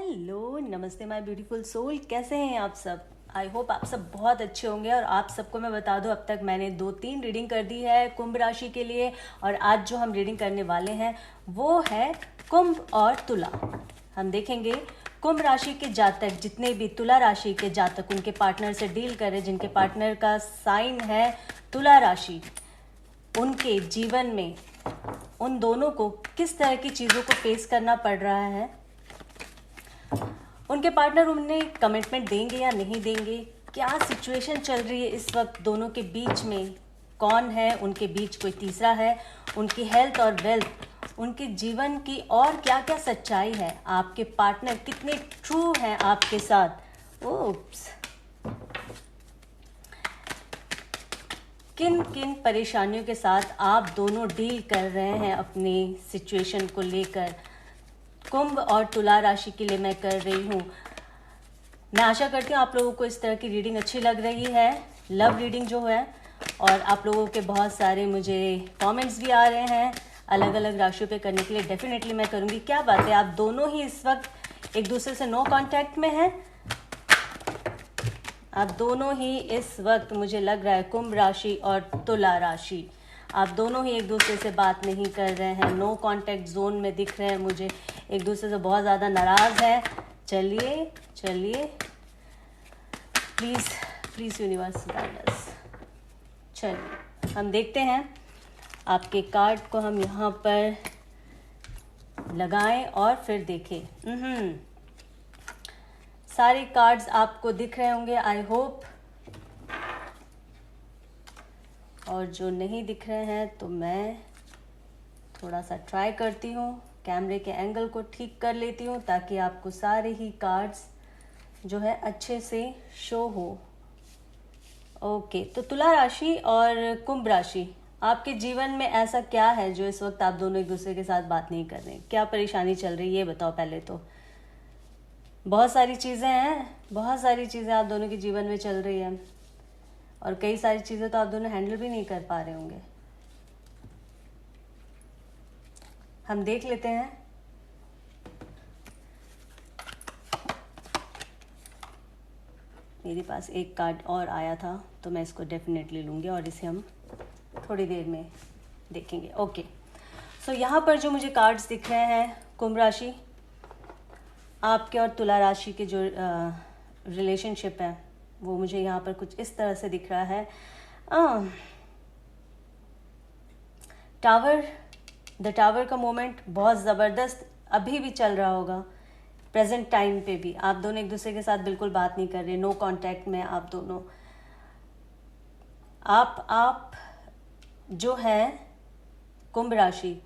Hello, नमस्ते my beautiful soul. कैसे हैं आप सब? आई होप आप सब बहुत अच्छे होंगे। और आप सबको मैं बता दूं, अब तक मैंने 2-3 रीडिंग कर दी है कुंभ राशि के लिए। और आज जो हम रीडिंग करने वाले हैं वो है कुंभ और तुला। हम देखेंगे कुंभ राशि के जातक, जितने भी तुला राशि के जातक उनके पार्टनर से डील कर रहे, जिनके पार्टनर का साइन है तुला राशि, उनके जीवन में उन दोनों को किस तरह की चीज़ों को फेस करना पड़ रहा है। उनके पार्टनर उन्हें कमिटमेंट देंगे या नहीं देंगे, क्या सिचुएशन चल रही है इस वक्त दोनों के बीच में, कौन है उनके बीच, कोई तीसरा है, उनकी हेल्थ और वेल्थ, उनके जीवन की और क्या क्या सच्चाई है, आपके पार्टनर कितने ट्रू हैं आपके साथ, ओप्स, किन किन परेशानियों के साथ आप दोनों डील कर रहे हैं अपनी सिचुएशन को लेकर। कुंभ और तुला राशि के लिए मैं कर रही हूँ। मैं आशा करती हूँ आप लोगों को इस तरह की रीडिंग अच्छी लग रही है, लव रीडिंग जो है। और आप लोगों के बहुत सारे मुझे कमेंट्स भी आ रहे हैं अलग अलग राशियों पे करने के लिए। डेफिनेटली मैं करूँगी। क्या बात है, आप दोनों ही इस वक्त एक दूसरे से नो कांटेक्ट में हैं। आप दोनों ही इस वक्त, मुझे लग रहा है कुंभ राशि और तुला राशि, आप दोनों ही एक दूसरे से बात नहीं कर रहे हैं, नो कांटेक्ट जोन में दिख रहे हैं मुझे, एक दूसरे से बहुत ज़्यादा नाराज़ हैं। चलिए चलिए, please please universe guide us. चलिए हम देखते हैं, आपके कार्ड को हम यहाँ पर लगाएं और फिर देखें। सारे कार्ड्स आपको दिख रहे होंगे आई होप, और जो नहीं दिख रहे हैं तो मैं थोड़ा सा ट्राई करती हूँ, कैमरे के एंगल को ठीक कर लेती हूँ ताकि आपको सारे ही कार्ड्स जो है अच्छे से शो हो। ओके, तो तुला राशि और कुंभ राशि, आपके जीवन में ऐसा क्या है जो इस वक्त आप दोनों एक दूसरे के साथ बात नहीं कर रहे? क्या परेशानी चल रही है ये बताओ पहले तो। बहुत सारी चीज़ें हैं, बहुत सारी चीज़ें आप दोनों के जीवन में चल रही हैं, और कई सारी चीज़ें तो आप दोनों हैंडल भी नहीं कर पा रहे होंगे। हम देख लेते हैं। मेरे पास एक कार्ड और आया था तो मैं इसको डेफिनेटली लूँगी और इसे हम थोड़ी देर में देखेंगे। ओके, सो यहाँ पर जो मुझे कार्ड्स दिख रहे हैं, कुंभ राशि, आपके और तुला राशि के जो रिलेशनशिप है वो मुझे यहाँ पर कुछ इस तरह से दिख रहा है। टावर, द टावर का मोमेंट बहुत ज़बरदस्त अभी भी चल रहा होगा, प्रेजेंट टाइम पे भी आप दोनों एक दूसरे के साथ बिल्कुल बात नहीं कर रहे, नो कांटेक्ट में आप दोनों। आप जो है कुंभ राशि,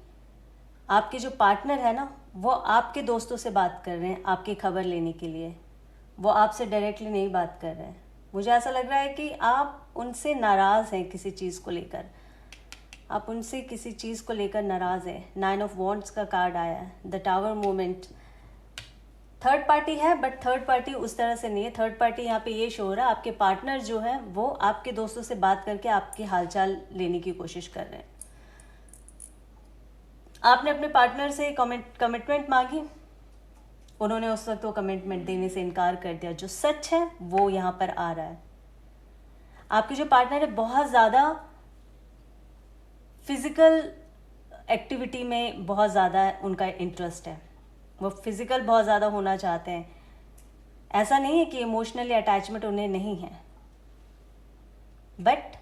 आपके जो पार्टनर है ना, वो आपके दोस्तों से बात कर रहे हैं आपकी खबर लेने के लिए, वो आपसे डायरेक्टली नहीं बात कर रहे हैं। मुझे ऐसा लग रहा है कि आप उनसे नाराज़ हैं किसी चीज़ को लेकर, आप उनसे किसी चीज़ को लेकर नाराज़ हैं। 9 ऑफ वॉन्ड्स का कार्ड आया है, the tower moment. Third party है, बट थर्ड पार्टी उस तरह से नहीं है। थर्ड पार्टी यहाँ पे ये शो हो रहा है, आपके पार्टनर जो है वो आपके दोस्तों से बात करके आपकी हालचाल लेने की कोशिश कर रहे हैं। आपने अपने पार्टनर से कमिटमेंट मांगी, उन्होंने उस वक्त वो कमिटमेंट देने से इनकार कर दिया। जो सच है वो यहाँ पर आ रहा है। आपके जो पार्टनर है बहुत ज़्यादा फिजिकल एक्टिविटी में बहुत ज़्यादा उनका इंटरेस्ट है, वो फिजिकल बहुत ज़्यादा होना चाहते हैं। ऐसा नहीं है कि इमोशनली अटैचमेंट उन्हें नहीं है, बट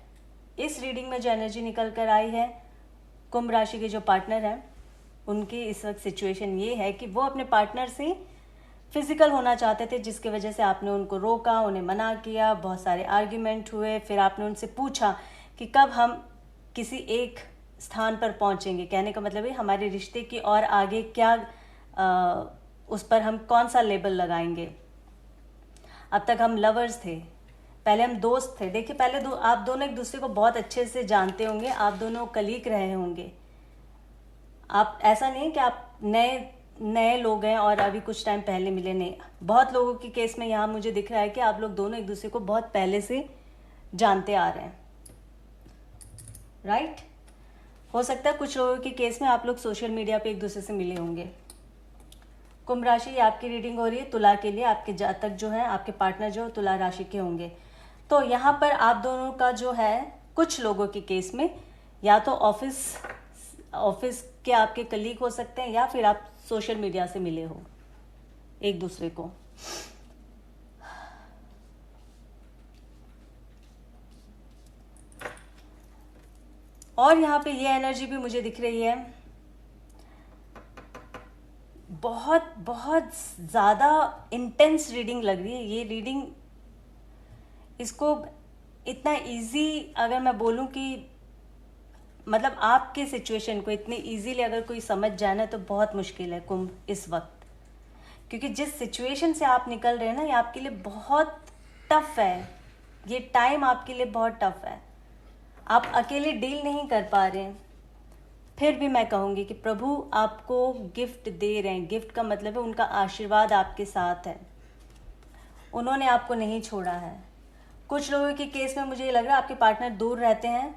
इस रीडिंग में जो एनर्जी निकल कर आई है, कुंभ राशि के जो पार्टनर हैं उनकी इस वक्त सिचुएशन ये है कि वो अपने पार्टनर से फिजिकल होना चाहते थे, जिसकी वजह से आपने उनको रोका, उन्हें मना किया, बहुत सारे आर्ग्यूमेंट हुए। फिर आपने उनसे पूछा कि कब हम किसी एक स्थान पर पहुंचेंगे। कहने का मतलब है हमारे रिश्ते की और आगे क्या, उस पर हम कौन सा लेबल लगाएंगे। अब तक हम लवर्स थे, पहले हम दोस्त थे। देखिए पहले आप दोनों एक दूसरे को बहुत अच्छे से जानते होंगे, आप दोनों कलीग रहे होंगे। आप, ऐसा नहीं कि आप नए लोग हैं और अभी कुछ टाइम पहले मिले, नहीं। बहुत लोगों के केस में यहाँ मुझे दिख रहा है कि आप लोग दोनों एक दूसरे को बहुत पहले से जानते आ रहे हैं, राइट। हो सकता है कुछ लोगों के केस में आप लोग सोशल मीडिया पे एक दूसरे से मिले होंगे। कुंभ राशि, ये आपकी रीडिंग हो रही है तुला के लिए। आपके जातक जो है, आपके पार्टनर जो तुला राशि के होंगे। तो यहाँ पर आप दोनों का जो है, कुछ लोगों के केस में या तो ऑफिस के आपके कलीग हो सकते हैं, या फिर आप सोशल मीडिया से मिले हो एक दूसरे को। और यहाँ पे ये एनर्जी भी मुझे दिख रही है, बहुत बहुत ज़्यादा इंटेंस रीडिंग लग रही है ये रीडिंग। इसको इतना इजी अगर मैं बोलूँ कि मतलब आपके सिचुएशन को इतनी इजीली अगर कोई समझ जाए ना, तो बहुत मुश्किल है कुंभ इस वक्त। क्योंकि जिस सिचुएशन से आप निकल रहे हैं ना, ये आपके लिए बहुत टफ है। ये टाइम आपके लिए बहुत टफ है। आप अकेले डील नहीं कर पा रहे हैं। फिर भी मैं कहूँगी कि प्रभु आपको गिफ्ट दे रहे हैं। गिफ्ट का मतलब है उनका आशीर्वाद आपके साथ है, उन्होंने आपको नहीं छोड़ा है। कुछ लोगों के केस में मुझे ये लग रहा है आपके पार्टनर दूर रहते हैं,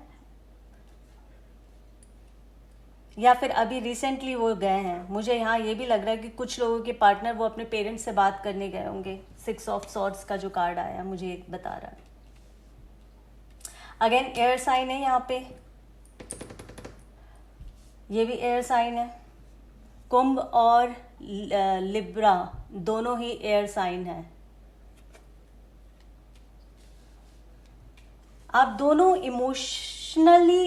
या फिर अभी रिसेंटली वो गए हैं। मुझे यहाँ ये भी लग रहा है कि कुछ लोगों के पार्टनर वो अपने पेरेंट्स से बात करने गए होंगे। 6 ऑफ सॉर्ड्स का जो कार्ड आया मुझे ये बता रहा है। अगेन एयर साइन है यहाँ पे, ये भी एयर साइन है। कुंभ और लिब्रा दोनों ही एयर साइन है। आप दोनों इमोशनली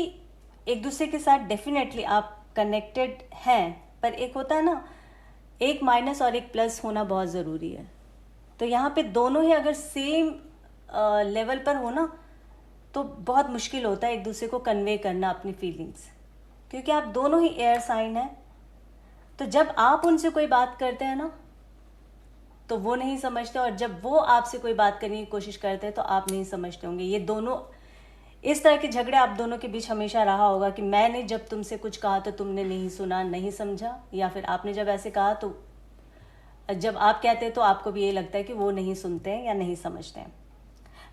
एक दूसरे के साथ डेफिनेटली आप कनेक्टेड हैं, पर एक होता है ना, एक माइनस और एक प्लस होना बहुत ज़रूरी है। तो यहाँ पे दोनों ही अगर सेम लेवल पर हो ना, तो बहुत मुश्किल होता है एक दूसरे को कन्वे करना अपनी फीलिंग्स, क्योंकि आप दोनों ही एयर साइन हैं। तो जब आप उनसे कोई बात करते हैं ना, तो वो नहीं समझते, और जब वो आपसे कोई बात करने की कोशिश करते हैं तो आप नहीं समझते होंगे। ये दोनों इस तरह के झगड़े आप दोनों के बीच हमेशा रहा होगा कि मैंने जब तुमसे कुछ कहा तो तुमने नहीं सुना, नहीं समझा, या फिर आपने जब ऐसे कहा तो जब आप कहते हैं तो आपको भी ये लगता है कि वो नहीं सुनते हैं या नहीं समझते हैं।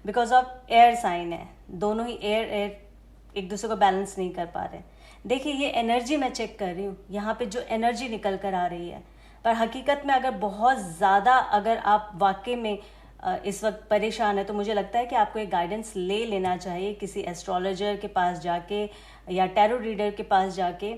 बिकॉज ऑफ एयर साइन है, दोनों ही एयर एक दूसरे को बैलेंस नहीं कर पा रहे। देखिए ये एनर्जी मैं चेक कर रही हूँ, यहाँ पे जो एनर्जी निकल कर आ रही है, पर हकीकत में अगर बहुत ज़्यादा अगर आप वाकई में इस वक्त परेशान है, तो मुझे लगता है कि आपको एक गाइडेंस ले लेना चाहिए किसी एस्ट्रोलॉजर के पास जाके या टैरो रीडर के पास जाके।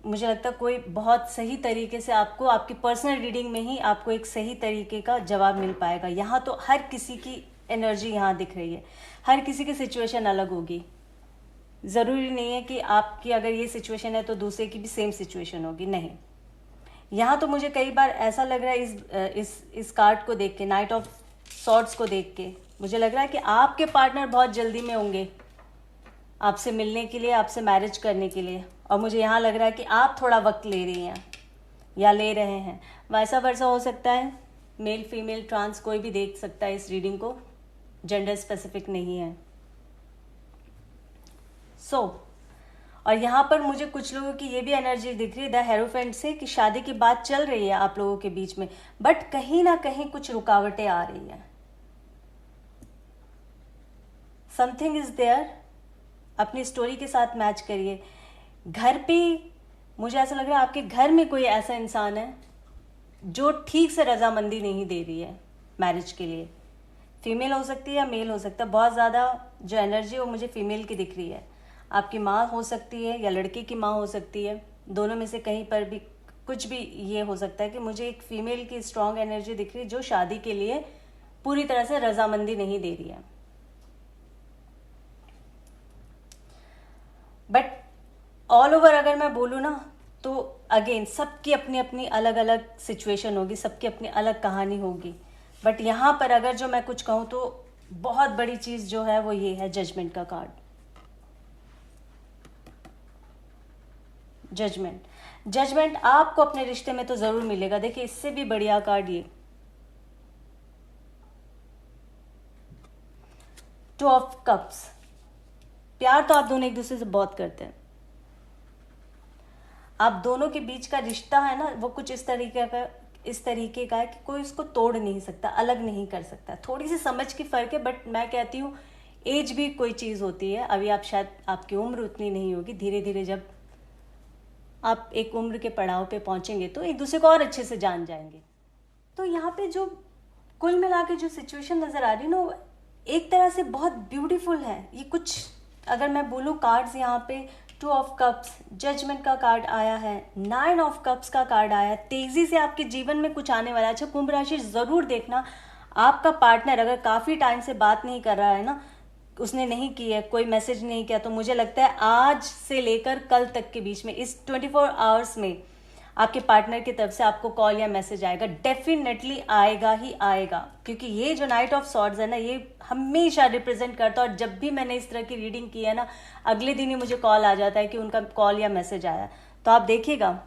मुझे लगता है कोई बहुत सही तरीके से आपको आपकी पर्सनल रीडिंग में ही आपको एक सही तरीके का जवाब मिल पाएगा। यहाँ तो हर किसी की एनर्जी यहाँ दिख रही है, हर किसी की सिचुएशन अलग होगी। ज़रूरी नहीं है कि आपकी अगर ये सिचुएशन है तो दूसरे की भी सेम सिचुएशन होगी, नहीं। यहाँ तो मुझे कई बार ऐसा लग रहा है इस कार्ड को देख के, नाइट ऑफ सॉर्ड्स को देख के, मुझे लग रहा है कि आपके पार्टनर बहुत जल्दी में होंगे आपसे मिलने के लिए, आपसे मैरिज करने के लिए। और मुझे यहाँ लग रहा है कि आप थोड़ा वक्त ले रही हैं या ले रहे हैं, वैसा वर्सा हो सकता है। मेल फीमेल ट्रांस कोई भी देख सकता है इस रीडिंग को, जेंडर स्पेसिफिक नहीं है। और यहाँ पर मुझे कुछ लोगों की ये भी एनर्जी दिख रही है द हेरोफेंट से, कि शादी की बात चल रही है आप लोगों के बीच में, बट कहीं ना कहीं कुछ रुकावटें आ रही हैं। समथिंग इज देयर, अपनी स्टोरी के साथ मैच करिए। घर पे मुझे ऐसा लग रहा है आपके घर में कोई ऐसा इंसान है जो ठीक से रजामंदी नहीं दे रही है मैरिज के लिए। फीमेल हो सकती है या मेल हो सकता है, बहुत ज़्यादा जो एनर्जी है वो मुझे फीमेल की दिख रही है। आपकी माँ हो सकती है या लड़के की माँ हो सकती है, दोनों में से कहीं पर भी कुछ भी ये हो सकता है कि मुझे एक फीमेल की स्ट्रॉन्ग एनर्जी दिख रही है जो शादी के लिए पूरी तरह से रजामंदी नहीं दे रही है। बट ऑल ओवर अगर मैं बोलूँ ना, तो अगेन सबकी अपनी अपनी अलग अलग सिचुएशन होगी, सबकी अपनी अलग कहानी होगी। बट यहाँ पर अगर जो मैं कुछ कहूँ तो बहुत बड़ी चीज़ जो है वो ये है जजमेंट का कार्ड। जजमेंट आपको अपने रिश्ते में तो ज़रूर मिलेगा। देखिए इससे भी बढ़िया कार्ड ये 2 ऑफ कप्स। प्यार तो आप दोनों एक दूसरे से बहुत करते हैं, आप दोनों के बीच का रिश्ता है ना वो कुछ इस तरीके का है कि कोई उसको तोड़ नहीं सकता, अलग नहीं कर सकता। थोड़ी सी समझ की फ़र्क है, बट मैं कहती हूँ एज भी कोई चीज़ होती है। अभी आप शायद आपकी उम्र उतनी नहीं होगी, धीरे धीरे जब आप एक उम्र के पड़ाव पे पहुंचेंगे तो एक दूसरे को और अच्छे से जान जाएंगे। तो यहाँ पे जो कुल मिला के जो सिचुएशन नज़र आ रही है ना, एक तरह से बहुत ब्यूटीफुल है। ये कुछ अगर मैं बोलूँ कार्ड्स यहाँ पे 2 ऑफ कप्स, जजमेंट का कार्ड आया है, 9 ऑफ कप्स का कार्ड आया है। तेज़ी से आपके जीवन में कुछ आने वाला है। अच्छा, कुंभ राशि ज़रूर देखना, आपका पार्टनर अगर काफ़ी टाइम से बात नहीं कर रहा है ना, उसने नहीं की है, कोई मैसेज नहीं किया, तो मुझे लगता है आज से लेकर कल तक के बीच में इस 24 आवर्स में आपके पार्टनर की तरफ से आपको कॉल या मैसेज आएगा। डेफिनेटली आएगा ही आएगा, क्योंकि ये जो नाइट ऑफ सॉर्ड्स है ना, ये हमेशा रिप्रेजेंट करता है। और जब भी मैंने इस तरह की रीडिंग की है ना, अगले दिन ही मुझे कॉल आ जाता है कि उनका कॉल या मैसेज आया। तो आप देखिएगा,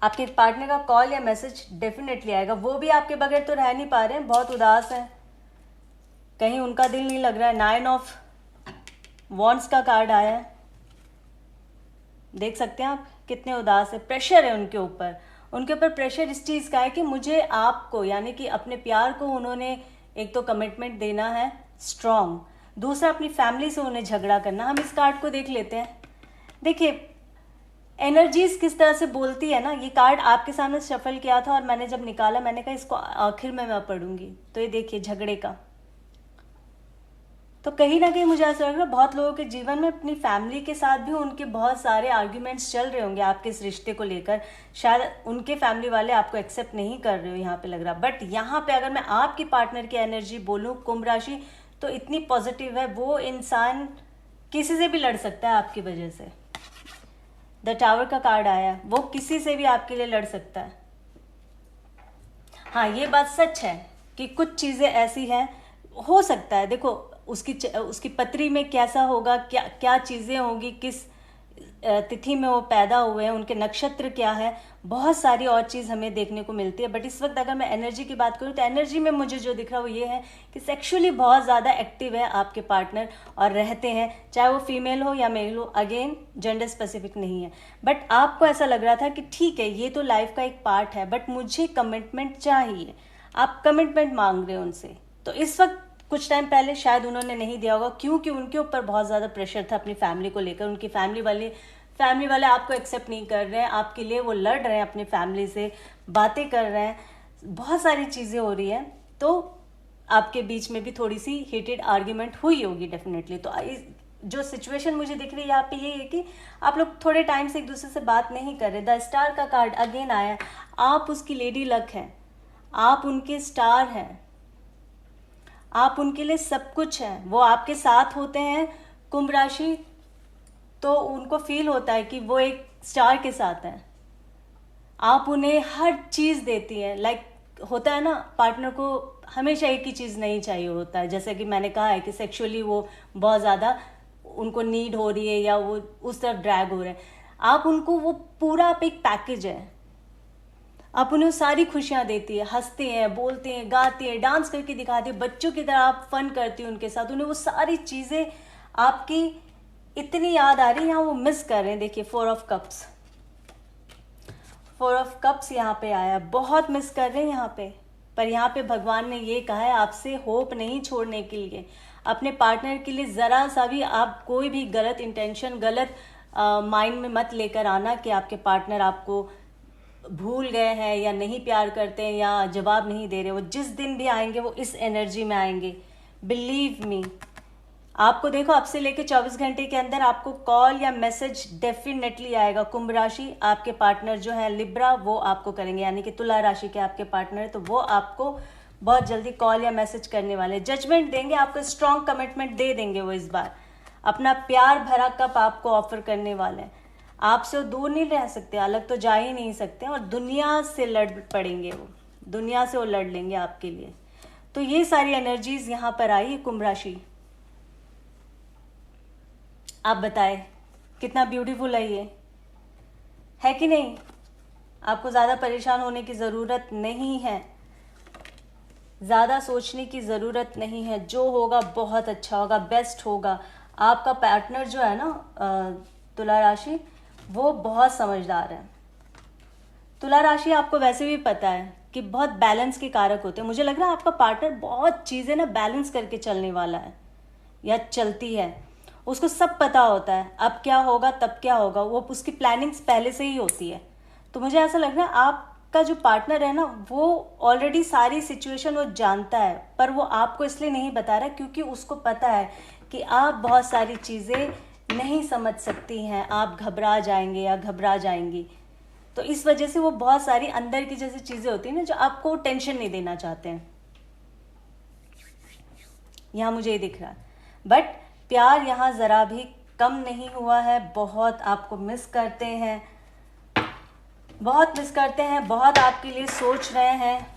आपके पार्टनर का कॉल या मैसेज डेफिनेटली आएगा। वो भी आपके बगैर तो रह नहीं पा रहे हैं, बहुत उदास हैं, कहीं उनका दिल नहीं लग रहा है। 9 ऑफ वॉन्ड्स का कार्ड आया है, देख सकते हैं आप कितने उदास है। प्रेशर है उनके ऊपर प्रेशर इस चीज़ का है कि मुझे आपको, यानी कि अपने प्यार को उन्होंने एक तो कमिटमेंट देना है स्ट्रॉन्ग, दूसरा अपनी फैमिली से उन्हें झगड़ा करना। हम इस कार्ड को देख लेते हैं। देखिए एनर्जीज किस तरह से बोलती है ना। ये कार्ड आपके सामने शफल किया था और मैंने जब निकाला, मैंने कहा इसको आखिर में मैं पढ़ूंगी। तो ये देखिए झगड़े का, तो कहीं ना कहीं मुझे ऐसा लग रहा है बहुत लोगों के जीवन में अपनी फैमिली के साथ भी उनके बहुत सारे आर्ग्यूमेंट्स चल रहे होंगे आपके इस रिश्ते को लेकर। शायद उनके फैमिली वाले आपको एक्सेप्ट नहीं कर रहे हो, यहाँ पे लग रहा। बट यहाँ पे अगर मैं आपकी पार्टनर की एनर्जी बोलूँ कुंभ राशि, तो इतनी पॉजिटिव है। वो इंसान किसी से भी लड़ सकता है आपकी वजह से। द टावर का कार्ड आया, वो किसी से भी आपके लिए लड़ सकता है। हाँ, ये बात सच है कि कुछ चीज़ें ऐसी हैं, हो सकता है, देखो उसकी पत्री में कैसा होगा, क्या क्या चीज़ें होंगी, किस तिथि में वो पैदा हुए हैं, उनके नक्षत्र क्या है, बहुत सारी और चीज़ हमें देखने को मिलती है। बट इस वक्त अगर मैं एनर्जी की बात करूँ तो एनर्जी में मुझे जो दिख रहा है वो ये है कि सेक्सुअली बहुत ज़्यादा एक्टिव है आपके पार्टनर और रहते हैं, चाहे वो फीमेल हो या मेल हो। अगेन जेंडर स्पेसिफिक नहीं है, बट आपको ऐसा लग रहा था कि ठीक है ये तो लाइफ का एक पार्ट है, बट मुझे कमिटमेंट चाहिए। आप कमिटमेंट मांग रहे हो उनसे। तो इस वक्त कुछ टाइम पहले शायद उन्होंने नहीं दिया होगा, क्योंकि उनके ऊपर बहुत ज़्यादा प्रेशर था अपनी फैमिली को लेकर। उनकी फैमिली वाले आपको एक्सेप्ट नहीं कर रहे हैं, आपके लिए वो लड़ रहे हैं, अपनी फैमिली से बातें कर रहे हैं, बहुत सारी चीज़ें हो रही हैं। तो आपके बीच में भी थोड़ी सी हीटेड आर्ग्यूमेंट हुई होगी डेफिनेटली। तो जो सिचुएशन मुझे दिख रही है यहाँ पे ये है कि आप लोग थोड़े टाइम से एक दूसरे से बात नहीं कर रहे। द स्टार का कार्ड अगेन आया, आप उसकी लेडी लक हैं, आप उनके स्टार हैं, आप उनके लिए सब कुछ है। वो आपके साथ होते हैं कुंभ राशि, तो उनको फील होता है कि वो एक स्टार के साथ हैं। आप उन्हें हर चीज़ देती हैं। लाइक होता है ना, पार्टनर को हमेशा एक ही चीज़ नहीं चाहिए होता है। जैसे कि मैंने कहा है कि सेक्सुअली वो बहुत ज़्यादा उनको नीड हो रही है या वो उस तरफ ड्रैग हो रहे हैं। आप उनको वो पूरा, आप एक पैकेज है, आप उन्हें सारी खुशियां देती है, हंसते हैं, बोलते हैं, गाते हैं, डांस करके दिखाते हैं, बच्चों की तरह आप फन करती हैं उनके साथ। उन्हें वो सारी चीज़ें आपकी इतनी याद आ रही है, यहाँ वो मिस कर रहे हैं। देखिए 4 ऑफ कप्स यहाँ पे आया, बहुत मिस कर रहे हैं यहाँ पे। पर यहाँ पे भगवान ने ये कहा है आपसे होप नहीं छोड़ने के लिए। अपने पार्टनर के लिए ज़रा सा भी आप कोई भी गलत इंटेंशन, गलत माइंड में मत लेकर आना कि आपके पार्टनर आपको भूल गए हैं या नहीं प्यार करते हैं या जवाब नहीं दे रहे। वो जिस दिन भी आएंगे वो इस एनर्जी में आएंगे, बिलीव मी। आपको देखो, अब से लेकर 24 घंटे के अंदर आपको कॉल या मैसेज डेफिनेटली आएगा। कुंभ राशि आपके पार्टनर जो है लिब्रा, वो आपको करेंगे, यानी कि तुला राशि के आपके पार्टनर है, तो वो आपको बहुत जल्दी कॉल या मैसेज करने वाले, जजमेंट देंगे, आपको स्ट्रॉन्ग कमिटमेंट दे देंगे। वो इस बार अपना प्यार भरा कप आपको ऑफर करने वाले हैं। आपसे वो दूर नहीं रह सकते, अलग तो जा ही नहीं सकते, और दुनिया से लड़ पड़ेंगे, वो दुनिया से वो लड़ लेंगे आपके लिए। तो ये सारी एनर्जीज यहाँ पर आई है कुंभ राशि। आप बताएं कितना ब्यूटीफुल है ये, है कि नहीं? आपको ज़्यादा परेशान होने की ज़रूरत नहीं है, ज़्यादा सोचने की ज़रूरत नहीं है। जो होगा बहुत अच्छा होगा, बेस्ट होगा। आपका पार्टनर जो है ना तुला राशि, वो बहुत समझदार है। तुला राशि आपको वैसे भी पता है कि बहुत बैलेंस के कारक होते हैं। मुझे लग रहा है आपका पार्टनर बहुत चीज़ें ना बैलेंस करके चलने वाला है या चलती है। उसको सब पता होता है, अब क्या होगा तब क्या होगा, वो उसकी प्लानिंग्स पहले से ही होती है। तो मुझे ऐसा लग रहा है आपका जो पार्टनर है ना, वो ऑलरेडी सारी सिचुएशन वो जानता है, पर वो आपको इसलिए नहीं बता रहा क्योंकि उसको पता है कि आप बहुत सारी चीज़ें नहीं समझ सकती हैं, आप घबरा जाएंगे या घबरा जाएंगी। तो इस वजह से वो बहुत सारी अंदर की जैसी चीज़ें होती हैं ना, जो आपको टेंशन नहीं देना चाहते हैं। यहाँ मुझे ये दिख रहा है, बट प्यार यहाँ ज़रा भी कम नहीं हुआ है। बहुत आपको मिस करते हैं, बहुत मिस करते हैं, बहुत आपके लिए सोच रहे हैं।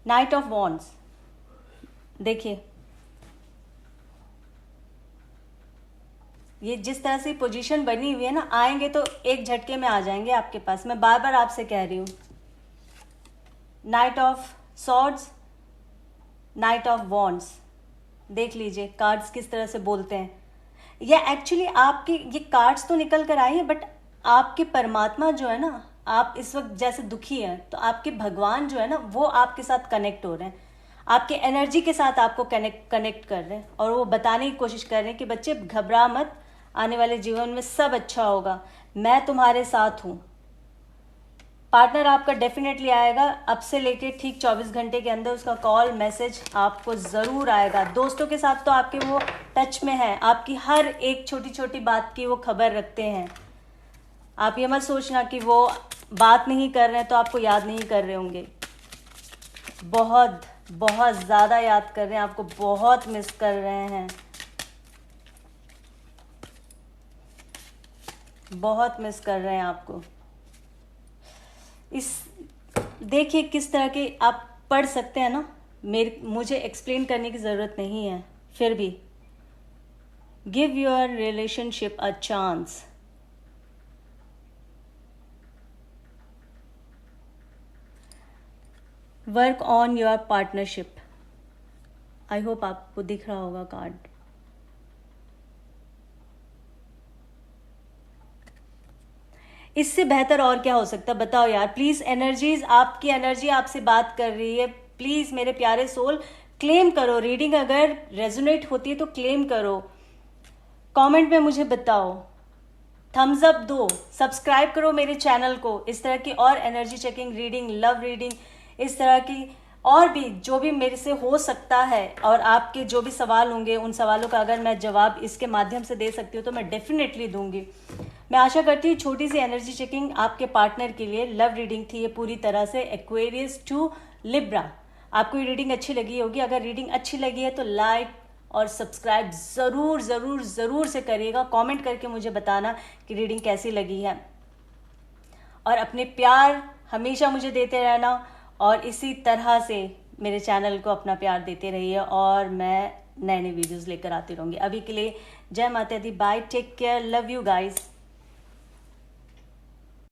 नाइट ऑफ वॉन्ड्स, देखिए ये जिस तरह से पोजीशन बनी हुई है ना, आएंगे तो एक झटके में आ जाएंगे आपके पास। मैं बार बार आपसे कह रही हूँ, night of swords, night of wands, देख लीजिए कार्ड्स किस तरह से बोलते हैं। ये एक्चुअली आपके ये कार्ड्स तो निकल कर आई हैं, बट आपके परमात्मा जो है ना, आप इस वक्त जैसे दुखी हैं, तो आपके भगवान जो है ना, वो आपके साथ कनेक्ट हो रहे हैं, आपके एनर्जी के साथ आपको कनेक्ट कर रहे हैं, और वो बताने की कोशिश कर रहे हैं कि बच्चे घबरा मत, आने वाले जीवन में सब अच्छा होगा, मैं तुम्हारे साथ हूँ। पार्टनर आपका डेफिनेटली आएगा, अब से लेके ठीक 24 घंटे के अंदर उसका कॉल मैसेज आपको ज़रूर आएगा। दोस्तों के साथ तो आपके वो टच में है, आपकी हर एक छोटी छोटी बात की वो खबर रखते हैं। आप ये मत सोचना कि वो बात नहीं कर रहे हैं तो आपको याद नहीं कर रहे होंगे, बहुत बहुत ज़्यादा याद कर रहे हैं, आपको बहुत मिस कर रहे हैं, बहुत मिस कर रहे हैं आपको। इस देखिए किस तरह के आप पढ़ सकते हैं ना, मुझे एक्सप्लेन करने की ज़रूरत नहीं है, फिर भी give your relationship a chance. Work on your partnership. I hope आपको दिख रहा होगा कार्ड। इससे बेहतर और क्या हो सकता है बताओ यार, प्लीज एनर्जीज, आपकी एनर्जी आपसे बात कर रही है, प्लीज मेरे प्यारे सोल क्लेम करो। रीडिंग अगर रेजोनेट होती है तो क्लेम करो, कमेंट में मुझे बताओ, थम्स अप दो, सब्सक्राइब करो मेरे चैनल को। इस तरह की और energy checking reading, love reading, इस तरह की और भी जो भी मेरे से हो सकता है, और आपके जो भी सवाल होंगे उन सवालों का अगर मैं जवाब इसके माध्यम से दे सकती हूँ तो मैं डेफिनेटली दूंगी। मैं आशा करती हूँ छोटी सी एनर्जी चेकिंग आपके पार्टनर के लिए लव रीडिंग थी ये पूरी तरह से, एक्वेरियस टू लिब्रा। आपको ये रीडिंग अच्छी लगी होगी। अगर रीडिंग अच्छी लगी है तो लाइक और सब्सक्राइब ज़रूर ज़रूर ज़रूर से करिएगा। कमेंट करके मुझे बताना कि रीडिंग कैसी लगी है, और अपने प्यार हमेशा मुझे देते रहना, और इसी तरह से मेरे चैनल को अपना प्यार देते रहिए, और मैं नए नए वीडियोस लेकर आती रहूँगी। अभी के लिए जय माता दी, bye, take care, love you guys.